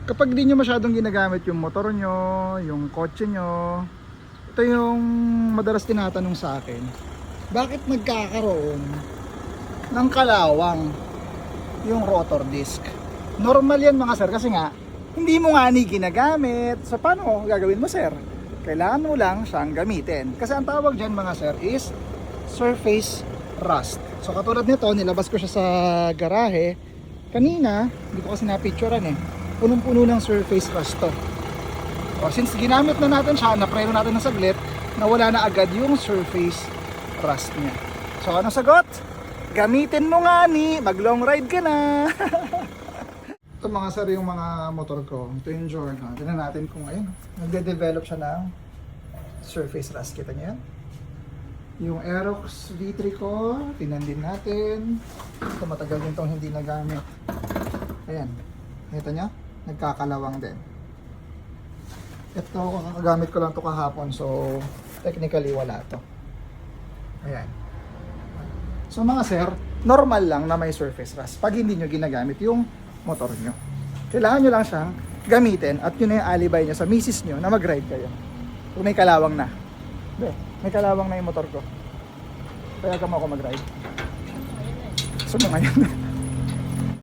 Kapag di nyo masyadong ginagamit yung motor nyo, yung kotse nyo, ito yung madalas tinatanong sa akin, bakit nagkakaroon ng kalawang yung rotor disc? Normal yan mga sir, kasi nga hindi mo nga ni ginagamit. So paano gagawin mo sir? Kailangan mo lang siyang gamitin. Kasi ang tawag dyan mga sir is surface rust. So katulad nito, nilabas ko siya sa garahe kanina, hindi ko kasi napicturean eh. Punong-puno ng surface rust to. O, since ginamit na natin siya, napreno natin ng saglit, nawala na agad yung surface rust niya. So ano sagot? Gamitin mo nga ni, mag long ride ka na. Ito mga sir yung mga motor ko. Ito yung Jordan. Tignan natin kung ayun, nagde-develop siya ng surface rust. Kita niyo yan? Yung Aerox V3 ko, tingnan din natin. Ito matagal din itong hindi nagamit. Ayan, nakita nyo? Nagkakalawang din. Ito, kakagamit ko lang ito kahapon. So, technically wala to. Ayan. So mga sir, normal lang na may surface rust pag hindi nyo ginagamit yung motor nyo. Kailangan nyo lang siyang gamitin at yun na yung alibay nyo sa misis nyo na mag-ride kayo. Kung may kalawang na. May kalawang na yung motor ko. Kaya mo ako mag-ride. So mga yan.